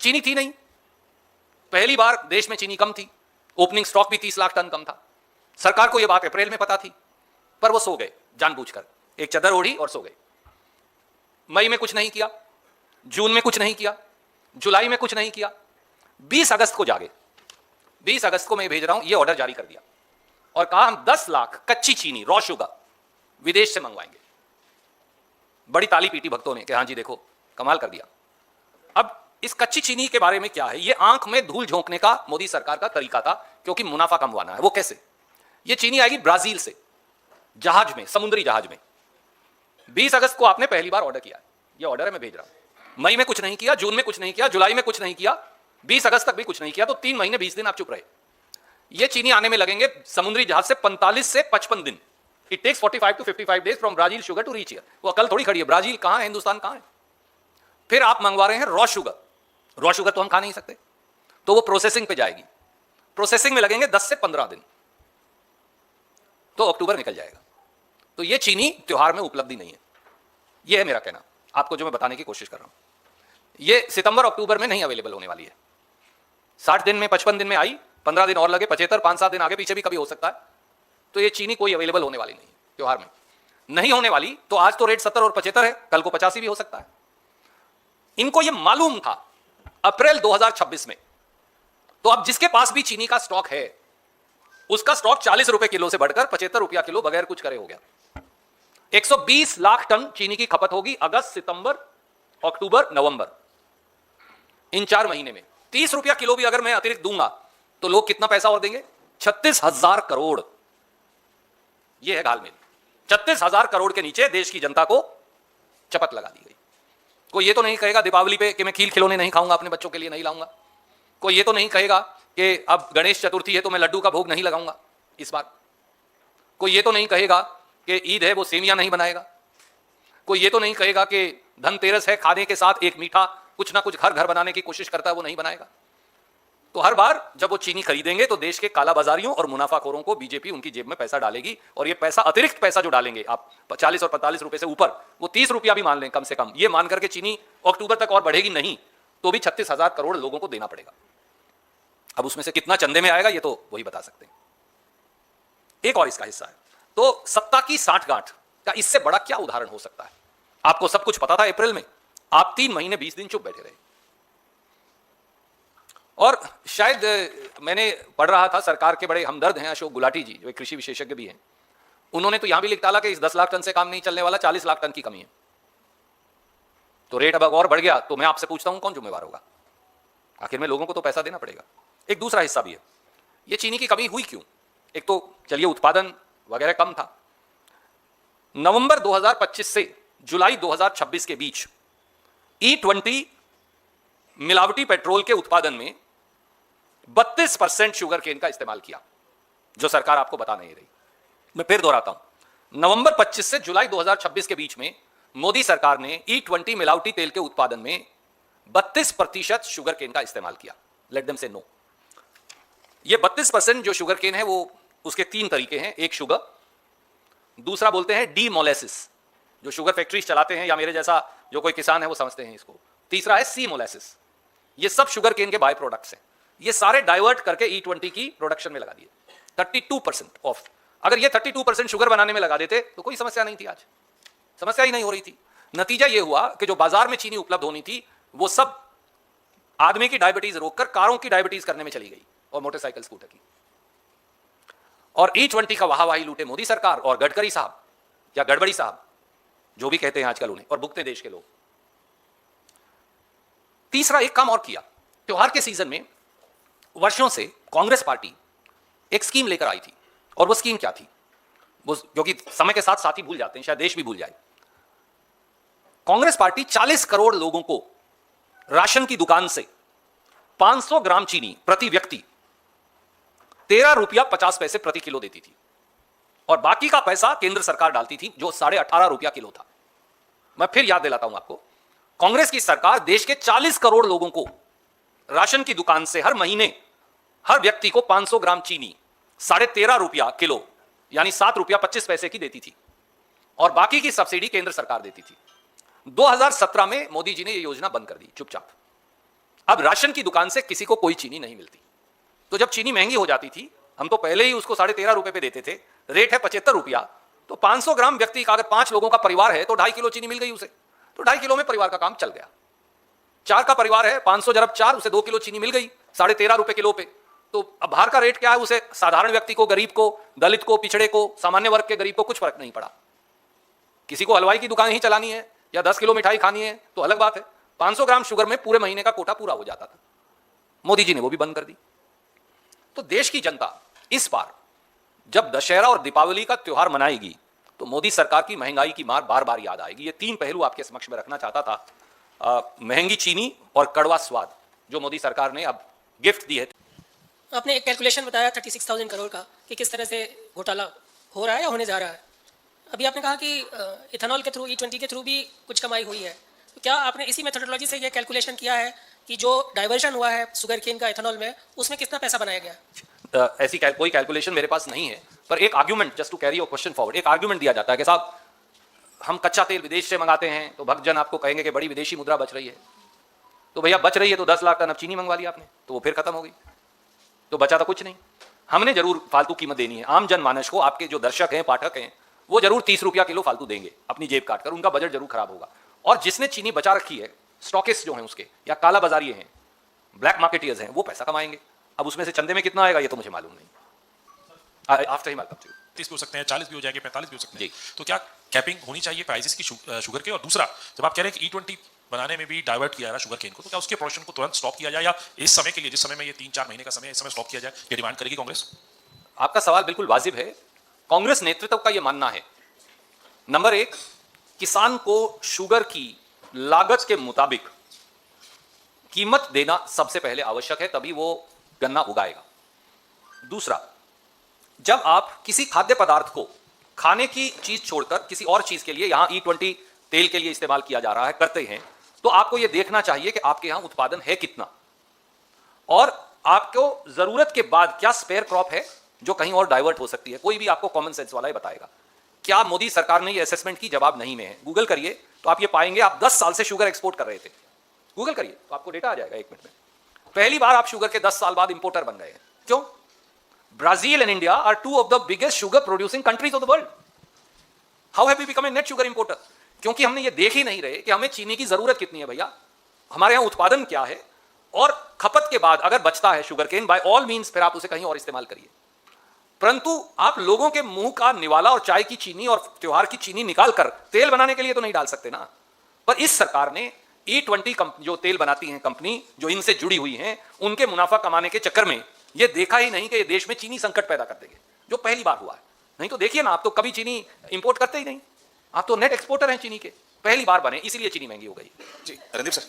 चीनी थी नहीं, पहली बार देश में चीनी कम थी, ओपनिंग स्टॉक भी 30 लाख टन कम था। सरकार को यह बात अप्रैल में पता थी, पर वो सो गए जानबूझकर, एक चादर ओढ़ी और सो गए। मई में कुछ नहीं किया, जून में कुछ नहीं किया, जुलाई में कुछ नहीं किया, 20 अगस्त को जागे। 20 अगस्त को मैं भेज रहा हूं, यह ऑर्डर जारी कर दिया और कहा हम 10 लाख कच्ची चीनी रॉ शुगर विदेश से मंगवाएंगे। बड़ी ताली पीटी भक्तों ने कि हाँ जी देखो कमाल कर दिया। अब इस कच्ची चीनी के बारे में क्या है, यह आंख में धूल झोंकने का मोदी सरकार का तरीका था, क्योंकि मुनाफा कमवाना है। वो कैसे? यह चीनी आएगी ब्राजील से, जहाज में, समुद्री जहाज में। 20 अगस्त को आपने पहली बार ऑर्डर किया, यह ऑर्डर है, मैं भेज रहा हूं। मई में कुछ नहीं किया, जून में कुछ नहीं किया, जुलाई में कुछ नहीं किया, 20 अगस्त तक भी कुछ नहीं किया, तो 3 महीने 20 दिन आप चुप रहे। यह चीनी आने में लगेंगे समुद्री जहाज से 45 से 55 दिन। It takes 45 to 55 days from Brazil sugar to reach here. वो अकल थोड़ी खड़ी है, ब्राजील कहां है, हिंदुस्तान कहां है। फिर आप मंगवा रहे हैं रॉ शुगर। रॉ शुगर तो हम खा नहीं सकते, तो वो प्रोसेसिंग पे जाएगी। प्रोसेसिंग में लगेंगे 10 से 15 दिन, तो अक्टूबर निकल जाएगा। तो ये चीनी त्योहार में उपलब्धि नहीं है, ये है मेरा कहना आपको, जो मैं बताने की कोशिश कर रहा हूं। ये सितंबर अक्टूबर में नहीं अवेलेबल होने वाली है। 60 दिन में, 55 दिन में आई, 15 दिन और लगे, 75, 5-7 दिन आगे पीछे भी कभी हो सकता है। तो ये चीनी कोई अवेलेबल होने वाली नहीं है त्योहार में, नहीं होने वाली। तो आज तो रेट 70 और 75 है, कल को 85 भी हो सकता है। इनको ये मालूम था अप्रैल 2026 में। तो अब जिसके पास भी चीनी का स्टॉक है, उसका स्टॉक 40 रुपए किलो से बढ़कर 75 रुपया किलो बगैर कुछ करे हो गया। 120 लाख टन चीनी की खपत होगी अगस्त, सितंबर, अक्टूबर, नवंबर, इन 4 महीने में। 30 रुपया किलो भी अगर मैं अतिरिक्त दूंगा तो लोग कितना पैसा और देंगे? 36,000 करोड़। यह है घालमेल। 36,000 करोड़ के नीचे देश की जनता को चपत लगा दी गई। कोई ये तो नहीं कहेगा दीपावली पे कि मैं खील खिलौने नहीं खाऊंगा, अपने बच्चों के लिए नहीं लाऊंगा। कोई ये तो नहीं कहेगा कि अब गणेश चतुर्थी है तो मैं लड्डू का भोग नहीं लगाऊंगा इस बार। कोई ये तो नहीं कहेगा कि ईद है वो सेवियां नहीं बनाएगा। कोई ये तो नहीं कहेगा कि धनतेरस है, खाने के साथ एक मीठा कुछ ना कुछ घर घर बनाने की कोशिश करता है, वो नहीं बनाएगा। तो हर बार जब वो चीनी खरीदेंगे तो देश के कालाबाजारियों और मुनाफाखोरों को बीजेपी उनकी जेब में पैसा डालेगी। और ये पैसा, अतिरिक्त पैसा जो डालेंगे आप 40 और 45 रुपए से ऊपर, वो 30 रुपया भी मान लें कम से कम, ये मान करके चीनी अक्टूबर तक और बढ़ेगी नहीं तो भी 36,000 करोड़ लोगों को देना पड़ेगा। अब उसमें से कितना चंदे में आएगा ये तो वही बता सकते हैं। एक और इसका हिस्सा है। तो सत्ता की साठगांठ का इससे बड़ा क्या उदाहरण हो सकता है? आपको सब कुछ पता था अप्रैल में, आप 3 महीने 20 दिन चुप बैठे रहे। और शायद मैंने पढ़ रहा था, सरकार के बड़े हमदर्द हैं अशोक गुलाटी जी, जो एक कृषि विशेषज्ञ भी हैं, उन्होंने तो यहां भी लिख डाला कि इस 10 लाख टन से काम नहीं चलने वाला, 40 लाख टन की कमी है। तो रेट अब और बढ़ गया तो मैं आपसे पूछता हूं कौन जिम्मेवार होगा? आखिर में लोगों को तो पैसा देना पड़ेगा। एक दूसरा हिस्सा भी है, ये चीनी की कमी हुई क्यों? एक तो चलिए उत्पादन वगैरह कम था। नवंबर 2025 से जुलाई 2026 के बीच E20 मिलावटी पेट्रोल के उत्पादन में 32% शुगर केन का इस्तेमाल किया, जो सरकार आपको बता नहीं रही। मैं फिर दोहराता हूं, नवंबर 25 से जुलाई 2026 के बीच में मोदी सरकार ने E20 मिलावटी तेल के उत्पादन में 32% शुगर केन का इस्तेमाल किया। लेट देम से नो। ये 32% जो शुगर केन है वो, उसके 3 तरीके हैं। एक शुगर, दूसरा बोलते हैं डी मोलेसिस, जो शुगर फैक्ट्रीज चलाते हैं या मेरे जैसा जो कोई किसान है वो समझते हैं इसको। तीसरा है सी मोलेसिस। ये सब शुगर केन के बाय प्रोडक्ट्स हैं। ये सारे डाइवर्ट करके E20 की प्रोडक्शन में लगा दिए। 32% ऑफ। अगर ये 32% शुगर बनाने में लगा देते तो कोई समस्या नहीं थी, आज समस्या ही नहीं हो रही थी। नतीजा ये हुआ कि जो बाजार में चीनी उपलब्ध होनी थी वो सब आदमी की डायबिटीज रोककर कारों की डायबिटीज करने में चली गई, और मोटरसाइकिल स्कूटर की। और E20 का वाहवाही लूटे मोदी सरकार और गडकरी साहब या गड़बड़ी साहब, जो भी कहते हैं आजकल उन्हें, और भुगते देश के लोग। तीसरा एक काम और किया, त्योहार के सीजन में वर्षों से कांग्रेस पार्टी एक स्कीम लेकर आई थी, और वो स्कीम क्या थी? वो, क्योंकि समय के साथ साथी भूल जाते हैं, शायद देश भी भूल जाए। कांग्रेस पार्टी 40 करोड़ लोगों को राशन की दुकान से 500 ग्राम चीनी प्रति व्यक्ति 13 रुपया 50 पैसे प्रति किलो देती थी, और बाकी का पैसा केंद्र सरकार डालती थी, जो 18.5 रुपया किलो था। मैं फिर याद दिलाता हूं आपको, कांग्रेस की सरकार देश के 40 करोड़ लोगों को राशन की दुकान से हर महीने हर व्यक्ति को 500 ग्राम चीनी 13.5 रुपया किलो यानी 7 रुपया 25 पैसे की देती थी, और बाकी की सब्सिडी केंद्र सरकार देती थी। 2017 में मोदी जी ने यह योजना बंद कर दी चुपचाप। अब राशन की दुकान से किसी को कोई चीनी नहीं मिलती। तो जब चीनी महंगी हो जाती थी, हम तो पहले ही उसको 13.5 रुपए पे देते थे, रेट है 75 रुपया, तो 500 ग्राम व्यक्ति का अगर 5 लोगों का परिवार है तो 2.5 किलो चीनी मिल गई उसे, तो 2.5 किलो में परिवार का काम चल गया। 4 का परिवार है, 500 जरब 4, उसे 2 किलो चीनी मिल गई 13.5 रुपए किलो पे। तो अब बाहर का रेट क्या है, उसे साधारण व्यक्ति को, गरीब को, दलित को, पिछड़े को, सामान्य वर्ग के गरीब को कुछ फर्क नहीं पड़ा। किसी को हलवाई की दुकान ही चलानी है या 10 किलो मिठाई खानी है तो अलग बात है, 500 ग्राम शुगर में पूरे महीने का कोटा पूरा हो जाता था। मोदी जी ने वो भी बंद कर दी। तो देश की जनता इस बार जब दशहरा और दीपावली का त्योहार मनाएगी तो मोदी सरकार की महंगाई की मार बार बार याद आएगी। ये 3 पहलू आपके समक्ष में रखना चाहता था, महंगी चीनी और कड़वा स्वाद जो मोदी सरकार ने अब गिफ्ट दी है। आपने एक कैलकुलेशन बताया 36,000 करोड़ का कि किस तरह से घोटाला हो रहा है या होने जा रहा है। अभी आपने कहा कि इथेनॉल के थ्रू, E20 के थ्रू भी कुछ कमाई हुई है, तो क्या आपने इसी मेथोडोलॉजी से ये कैलकुलेशन किया है कि जो डाइवर्जन हुआ है शुगर केन का इथेनॉल में, उसमें कितना पैसा बनाया गया? ऐसी कोई कैलकुलेशन मेरे पास नहीं है, पर एक argument, just to carry your question forward, एक आर्ग्यूमेंट दिया जाता है कि साहब हम कच्चा तेल विदेश से मंगाते हैं तो भक्तजन आपको कहेंगे कि बड़ी विदेशी मुद्रा बच रही है। तो भैया बच रही है तो 10 लाख टन अब चीनी मंगवा ली आपने, तो वो फिर खत्म हो गई, तो बचा तो कुछ नहीं। हमने जरूर फालतू कीमत देनी है आम जनमानस को, आपके जो दर्शक हैं, पाठक हैं, वो जरूर 30 रुपया किलो फालतू देंगे अपनी जेब काटकर, उनका बजट जरूर खराब होगा। और जिसने चीनी बचा रखी है, स्टॉकिस्ट जो हैं उसके, या काला बाजारी हैं, ब्लैक मार्केटियर्स हैं, वो पैसा कमाएंगे। अब उसमें से चंदे में कितना आएगा ये तो मुझे मालूम नहीं। आफ्टर ही मालूम 30 भी हो सकते हैं, 40 भी हो जाएंगे, 45 भी हो सकते हैं। जी। तो क्या कैपिंग होनी चाहिए प्राइसेस की शुगर के? और दूसरा, जब आप कह रहे हैं कि E20 बनाने में भी डाइवर्ट किया जा रहा शुगर केन को, तो क्या उसके प्रोडक्शन को तुरंत स्टॉप किया जाए या इस समय के लिए, जिस समय में ये 3-4 महीने का समय, इस समय स्टॉप किया जाए, ये डिमांड करेगी कांग्रेस? आपका सवाल बिल्कुल वाजिब है। कांग्रेस नेतृत्व का यह मानना है, नंबर 1, किसान को शुगर की लागत के मुताबिक कीमत देना सबसे पहले आवश्यक है, तभी वो गन्ना उगाएगा। दूसरा, जब आप किसी खाद्य पदार्थ को खाने की चीज छोड़कर किसी और चीज के लिए, यहां E20 तेल के लिए इस्तेमाल किया जा रहा है, करते हैं, तो आपको यह देखना चाहिए कि आपके यहां उत्पादन है कितना, और आपको जरूरत के बाद क्या स्पेयर क्रॉप है जो कहीं और डाइवर्ट हो सकती है। कोई भी आपको कॉमन सेंस वाला ही बताएगा। क्या मोदी सरकार ने ये असेसमेंट की? जवाब नहीं में है। गूगल करिए तो आप ये पाएंगे, आप 10 साल से शुगर एक्सपोर्ट कर रहे थे, गूगल करिए तो आपको डेटा आ जाएगा 1 मिनट में। पहली बार आप शुगर के 10 साल बाद इंपोर्टर बन गए हैं। क्यों? Brazil and India are 2 of the biggest sugar producing countries of the world. How have we become a net sugar importer? क्योंकि हमने ये देख ही नहीं रहे कि हमें चीनी की जरूरत कितनी है भैया, हमारे यहां उत्पादन क्या है, और खपत के बाद अगर बचता है sugar cane, by all means फिर आप उसे कहीं और इस्तेमाल करिए। परंतु आप लोगों के मुंह का निवाला और चाय की चीनी और त्योहार की चीनी निकालकर तेल बनाने के लिए तो नहीं डाल सकते ना। पर इस सरकार ने E20 जो तेल बनाती हैं कंपनी, जो इनसे जुड़ी हुई हैं, उनके मुनाफा कमाने के चक्कर में ये देखा ही नहीं कि ये देश में चीनी संकट पैदा कर देंगे, जो पहली बार हुआ है। नहीं तो देखिए ना, आप तो कभी चीनी इंपोर्ट करते ही नहीं, आप तो नेट एक्सपोर्टर हैं चीनी के, पहली बार बने, इसीलिए चीनी महंगी हो गई। जी रणदीप सर।